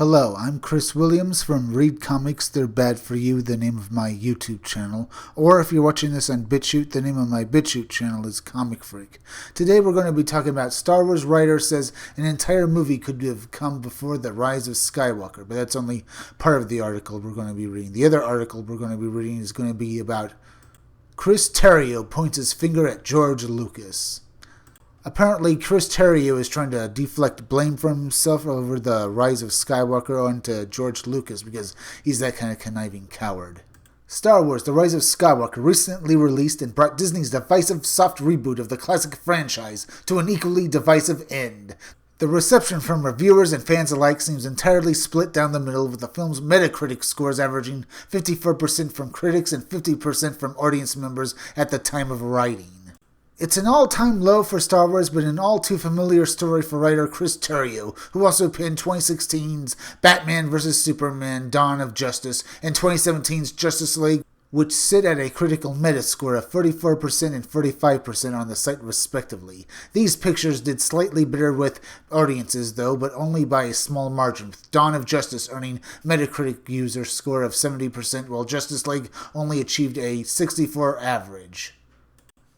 Hello, I'm Chris Williams from Read Comics, They're Bad For You, the name of my YouTube channel. Or if you're watching this on BitChute, the name of my BitChute channel is Comic Freak. Today we're going to be talking about Star Wars writer says an entire movie could have come before the Rise of Skywalker, but that's only part of the article we're going to be reading. The other article we're going to be reading is going to be about Chris Terrio points his finger at George Lucas. Apparently, Chris Terrio is trying to deflect blame from himself over the Rise of Skywalker onto George Lucas because he's that kind of conniving coward. Star Wars The Rise of Skywalker recently released and brought Disney's divisive soft reboot of the classic franchise to an equally divisive end. The reception from reviewers and fans alike seems entirely split down the middle, with the film's Metacritic scores averaging 54% from critics and 50% from audience members at the time of writing. It's an all-time low for Star Wars, but an all-too-familiar story for writer Chris Terrio, who also penned 2016's Batman vs. Superman: Dawn of Justice and 2017's Justice League, which sit at a critical Metascore of 44% and 45% on the site respectively. These pictures did slightly better with audiences though, but only by a small margin, with Dawn of Justice earning Metacritic user score of 70%, while Justice League only achieved a 64 average.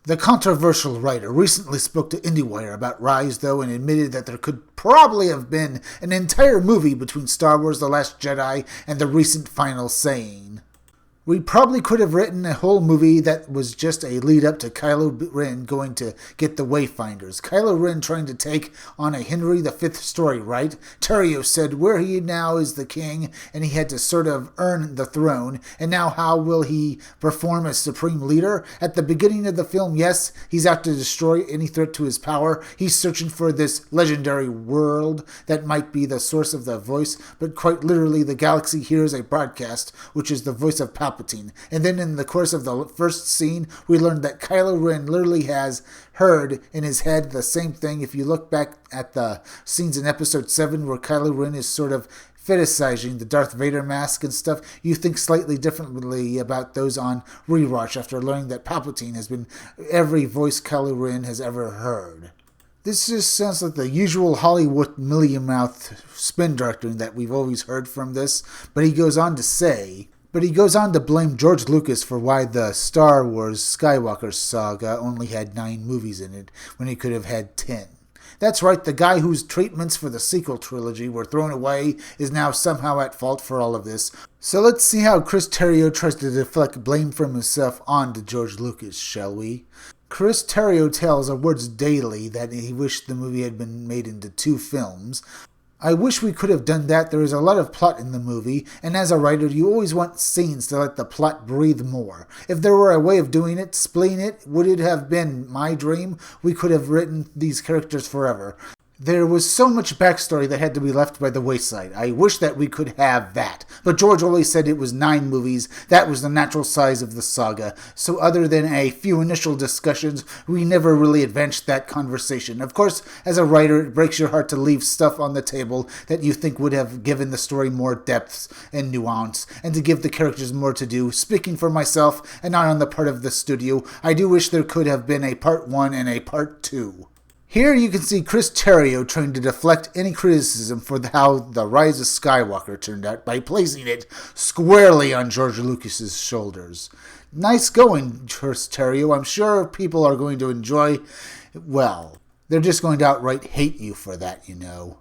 The controversial writer recently spoke to IndieWire about Rise, though, and admitted that there could probably have been an entire movie between Star Wars The Last Jedi and the recent final saying. We probably could have written a whole movie that was just a lead-up to Kylo Ren going to get the Wayfinders. Kylo Ren trying to take on a Henry V story, right? Terrio said where he now is the king, and he had to sort of earn the throne, and now how will he perform as supreme leader? At the beginning of the film, yes, he's out to destroy any threat to his power. He's searching for this legendary world that might be the source of the voice, but quite literally the galaxy hears a broadcast, which is the voice of Palpatine. And then in the course of the first scene, we learned that Kylo Ren literally has heard in his head the same thing. If you look back at the scenes in Episode 7 where Kylo Ren is sort of fetishizing the Darth Vader mask and stuff, you think slightly differently about those on rewatch after learning that Palpatine has been every voice Kylo Ren has ever heard. This just sounds like the usual Hollywood million-mouth spin doctoring that we've always heard from this, but he goes on to blame George Lucas for why the Star Wars Skywalker saga only had 9 movies in it, when he could have had 10. That's right, the guy whose treatments for the sequel trilogy were thrown away is now somehow at fault for all of this. So let's see how Chris Terrio tries to deflect blame from himself onto George Lucas, shall we? Chris Terrio tells Awards Daily that he wished the movie had been made into 2 films. I wish we could have done that. There is a lot of plot in the movie, and as a writer, you always want scenes to let the plot breathe more. If there were a way of doing it, splitting it, would it have been my dream? We could have written these characters forever. There was so much backstory that had to be left by the wayside. I wish that we could have that. But George always said it was 9 movies. That was the natural size of the saga. So other than a few initial discussions, we never really advanced that conversation. Of course, as a writer, it breaks your heart to leave stuff on the table that you think would have given the story more depth and nuance, and to give the characters more to do. Speaking for myself, and not on the part of the studio, I do wish there could have been a part 1 and a part 2. Here you can see Chris Terrio trying to deflect any criticism for how The Rise of Skywalker turned out by placing it squarely on George Lucas's shoulders. Nice going, Chris Terrio. I'm sure people are going to enjoy, well, they're just going to outright hate you for that, you know.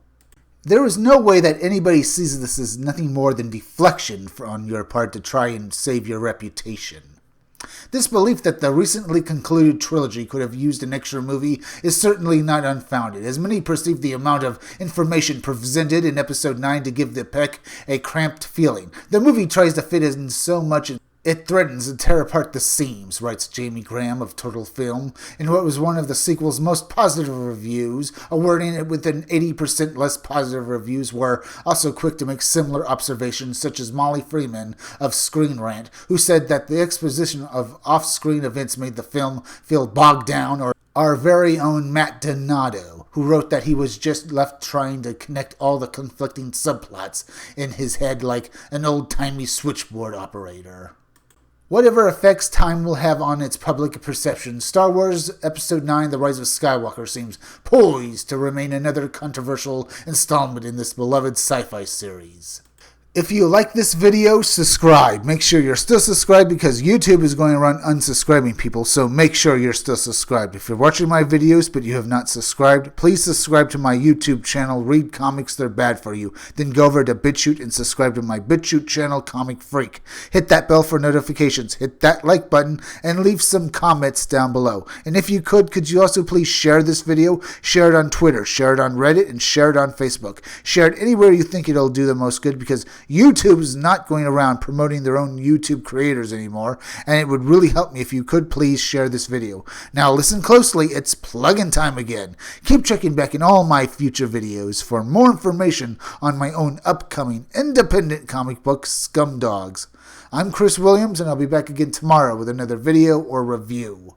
There is no way that anybody sees this as nothing more than deflection on your part to try and save your reputation. This belief that the recently concluded trilogy could have used an extra movie is certainly not unfounded, as many perceive the amount of information presented in Episode 9 to give the Peck a cramped feeling. The movie tries to fit in so much it threatens to tear apart the seams, writes Jamie Graham of Total Film, in what was one of the sequel's most positive reviews. Awarding it with an 80% less positive reviews were also quick to make similar observations, such as Molly Freeman of Screen Rant, who said that the exposition of off-screen events made the film feel bogged down, or our very own Matt Donato, who wrote that he was just left trying to connect all the conflicting subplots in his head like an old-timey switchboard operator. whatever effects time will have on its public perception, Star Wars Episode 9, The Rise of Skywalker seems poised to remain another controversial installment in this beloved sci-fi series. If you like this video, subscribe. Make sure you're still subscribed because YouTube is going around unsubscribing people, so make sure you're still subscribed. If you're watching my videos but you have not subscribed, please subscribe to my YouTube channel, Read Comics They're Bad For You. Then go over to BitChute and subscribe to my BitChute channel, Comic Freak. Hit that bell for notifications, hit that like button, and leave some comments down below. And if you could you also please share this video? Share it on Twitter, share it on Reddit, and share it on Facebook. Share it anywhere you think it'll do the most good because YouTube is not going around promoting their own YouTube creators anymore, and it would really help me if you could please share this video. Now listen closely, it's plug-in time again. Keep checking back in all my future videos for more information on my own upcoming independent comic book, Scumdogs. I'm Chris Williams, and I'll be back again tomorrow with another video or review.